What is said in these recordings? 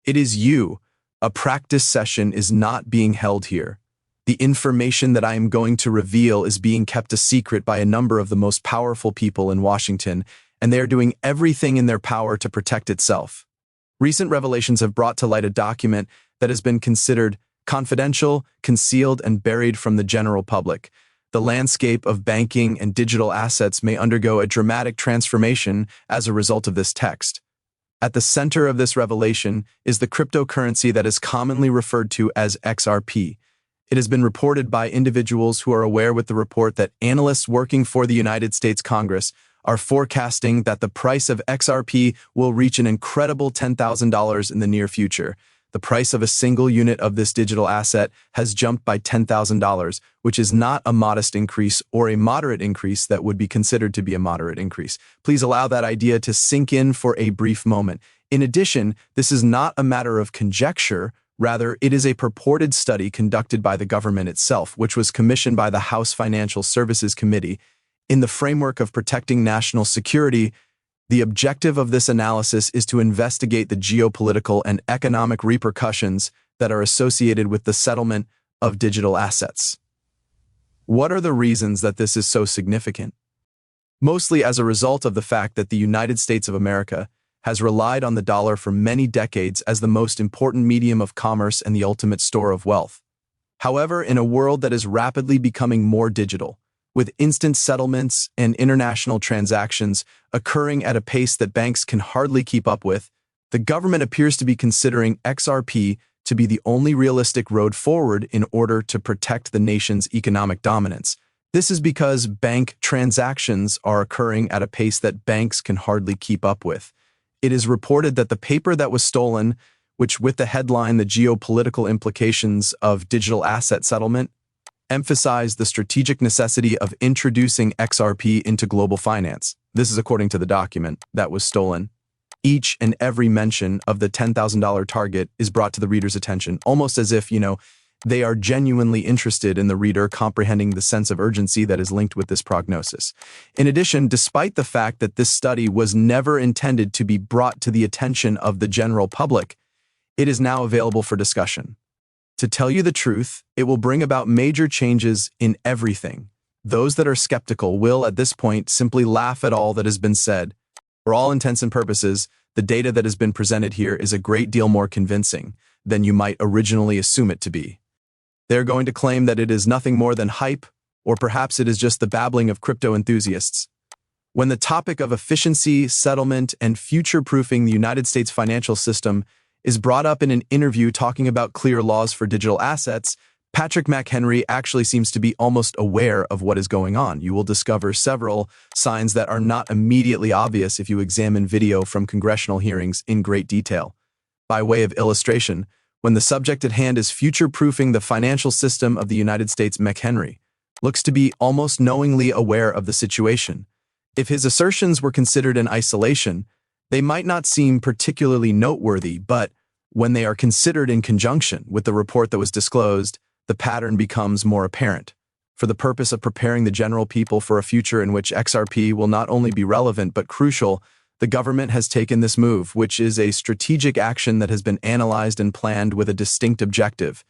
It is you. A practice session is not being held here. The information that I am going to reveal is being kept a secret by a number of the most powerful people in Washington, and they are doing everything in their power to protect itself. Recent revelations have brought to light a document that has been considered confidential, concealed, and buried from the general public. The landscape of banking and digital assets may undergo a dramatic transformation as a result of this text. At the center of this revelation is the cryptocurrency that is commonly referred to as XRP. It has been reported by individuals who are aware with the report that analysts working for the United States Congress are forecasting that the price of XRP will reach an incredible $10,000 in the near future. The price of a single unit of this digital asset has jumped by $10,000, which is not a modest increase or a moderate increase that would be considered to be a moderate increase. Please allow that idea to sink in for a brief moment. In addition, this is not a matter of conjecture. Rather, it is a purported study conducted by the government itself, which was commissioned by the House Financial Services Committee. In the framework of protecting national security, the objective of this analysis is to investigate the geopolitical and economic repercussions that are associated with the settlement of digital assets. What are the reasons that this is so significant? Mostly as a result of the fact that the United States of America has relied on the dollar for many decades as the most important medium of commerce and the ultimate store of wealth. However, in a world that is rapidly becoming more digital, with instant settlements and international transactions occurring at a pace that banks can hardly keep up with, the government appears to be considering XRP to be the only realistic road forward in order to protect the nation's economic dominance. This is because bank transactions are occurring at a pace that banks can hardly keep up with. It is reported that the paper that was stolen, which with the headline "The Geopolitical Implications of Digital Asset Settlement," emphasized the strategic necessity of introducing XRP into global finance. This is according to the document that was stolen. Each and every mention of the $10,000 target is brought to the reader's attention, almost as if, they are genuinely interested in the reader comprehending the sense of urgency that is linked with this prognosis. In addition, despite the fact that this study was never intended to be brought to the attention of the general public, it is now available for discussion. To tell you the truth, it will bring about major changes in everything. Those that are skeptical will, at this point, simply laugh at all that has been said. For all intents and purposes, the data that has been presented here is a great deal more convincing than you might originally assume it to be. They're going to claim that it is nothing more than hype, or perhaps it is just the babbling of crypto enthusiasts. When the topic of efficiency, settlement, and future-proofing the United States financial system is brought up in an interview talking about clear laws for digital assets, Patrick McHenry actually seems to be almost aware of what is going on. You will discover several signs that are not immediately obvious if you examine video from congressional hearings in great detail. By way of illustration, when the subject at hand is future-proofing the financial system of the United States, McHenry looks to be almost knowingly aware of the situation. If his assertions were considered in isolation, they might not seem particularly noteworthy, but when they are considered in conjunction with the report that was disclosed, the pattern becomes more apparent. For the purpose of preparing the general people for a future in which XRP will not only be relevant but crucial, the government has taken this move, which is a strategic action that has been analyzed and planned with a distinct objective.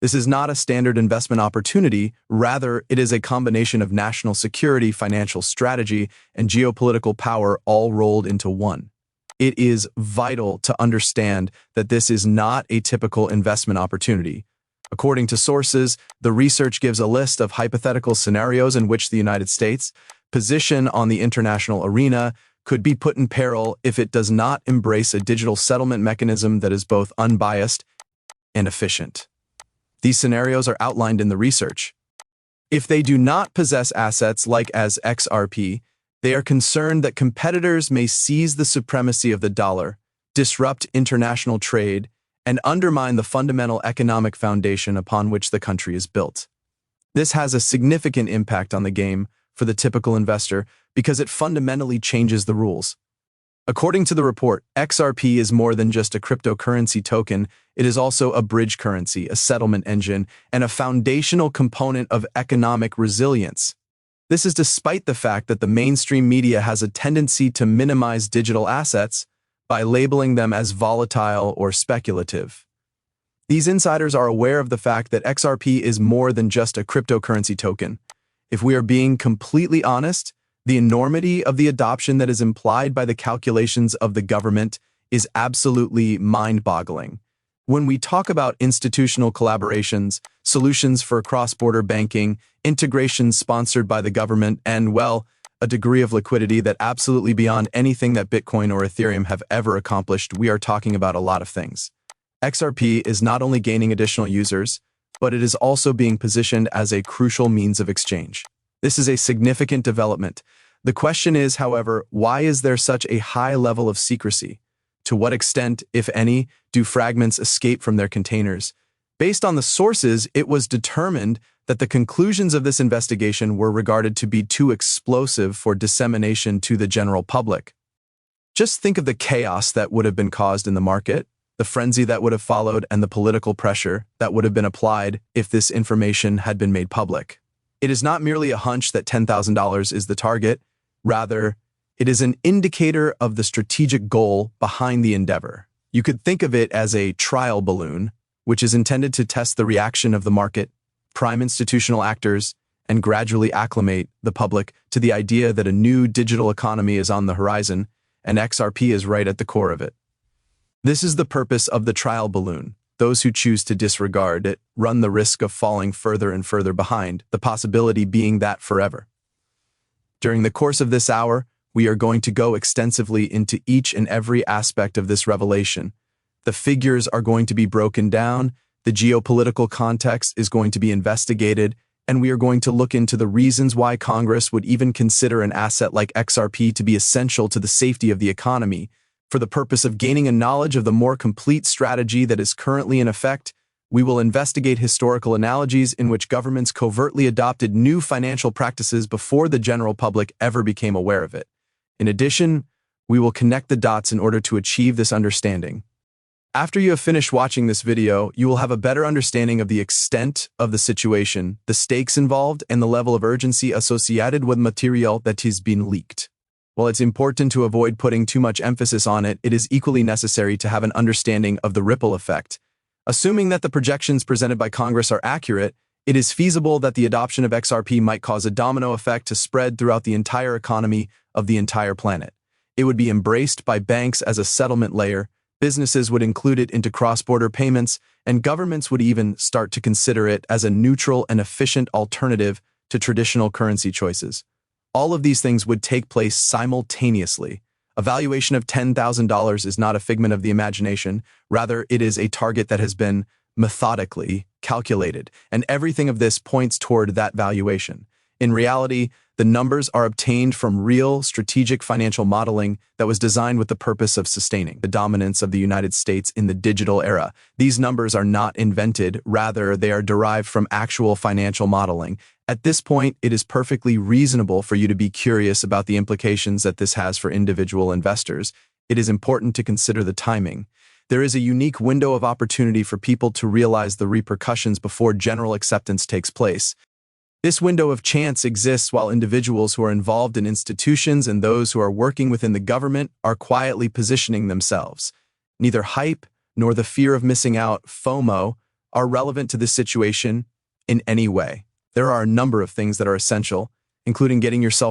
This is not a standard investment opportunity, rather it is a combination of national security, financial strategy, and geopolitical power all rolled into one. It is vital to understand that this is not a typical investment opportunity. According to sources, the research gives a list of hypothetical scenarios in which the United States' position on the international arena could be put in peril if it does not embrace a digital settlement mechanism that is both unbiased and efficient. These scenarios are outlined in the research. If they do not possess assets like as XRP, they are concerned that competitors may seize the supremacy of the dollar, disrupt international trade, and undermine the fundamental economic foundation upon which the country is built. This has a significant impact on the game for the typical investor because it fundamentally changes the rules. According to the report, XRP is more than just a cryptocurrency token. It is also a bridge currency, a settlement engine, and a foundational component of economic resilience. This is despite the fact that the mainstream media has a tendency to minimize digital assets by labeling them as volatile or speculative. These insiders are aware of the fact that XRP is more than just a cryptocurrency token. If we are being completely honest, the enormity of the adoption that is implied by the calculations of the government is absolutely mind-boggling. When we talk about institutional collaborations, solutions for cross-border banking, integrations sponsored by the government, and, well, a degree of liquidity that absolutely beyond anything that Bitcoin or Ethereum have ever accomplished, we are talking about a lot of things. XRP is not only gaining additional users, but it is also being positioned as a crucial means of exchange. This is a significant development. The question is, however, why is there such a high level of secrecy? To what extent, if any, do fragments escape from their containers? Based on the sources, it was determined that the conclusions of this investigation were regarded to be too explosive for dissemination to the general public. Just think of the chaos that would have been caused in the market, the frenzy that would have followed, and the political pressure that would have been applied if this information had been made public. It is not merely a hunch that $10,000 is the target. Rather, it is an indicator of the strategic goal behind the endeavor. You could think of it as a trial balloon, which is intended to test the reaction of the market, prime institutional actors, and gradually acclimate the public to the idea that a new digital economy is on the horizon, and XRP is right at the core of it. This is the purpose of the trial balloon. Those who choose to disregard it run the risk of falling further and further behind, the possibility being that forever. During the course of this hour, we are going to go extensively into each and every aspect of this revelation. The figures are going to be broken down, the geopolitical context is going to be investigated, and we are going to look into the reasons why Congress would even consider an asset like XRP to be essential to the safety of the economy. For the purpose of gaining a knowledge of the more complete strategy that is currently in effect, we will investigate historical analogies in which governments covertly adopted new financial practices before the general public ever became aware of it. In addition, we will connect the dots in order to achieve this understanding. After you have finished watching this video, you will have a better understanding of the extent of the situation, the stakes involved, and the level of urgency associated with material that has been leaked. While it's important to avoid putting too much emphasis on it, it is equally necessary to have an understanding of the ripple effect. Assuming that the projections presented by Congress are accurate, it is feasible that the adoption of XRP might cause a domino effect to spread throughout the entire economy of the entire planet. It would be embraced by banks as a settlement layer, businesses would include it into cross-border payments, and governments would even start to consider it as a neutral and efficient alternative to traditional currency choices. All of these things would take place simultaneously. A valuation of $10,000 is not a figment of the imagination, rather it is a target that has been methodically calculated, and everything of this points toward that valuation. In reality, the numbers are obtained from real strategic financial modeling that was designed with the purpose of sustaining the dominance of the United States in the digital era. These numbers are not invented, rather they are derived from actual financial modeling. At this point, it is perfectly reasonable for you to be curious about the implications that this has for individual investors. It is important to consider the timing. There is a unique window of opportunity for people to realize the repercussions before general acceptance takes place. This window of chance exists while individuals who are involved in institutions and those who are working within the government are quietly positioning themselves. Neither hype nor the fear of missing out, FOMO, are relevant to this situation in any way. There are a number of things that are essential, including getting yourself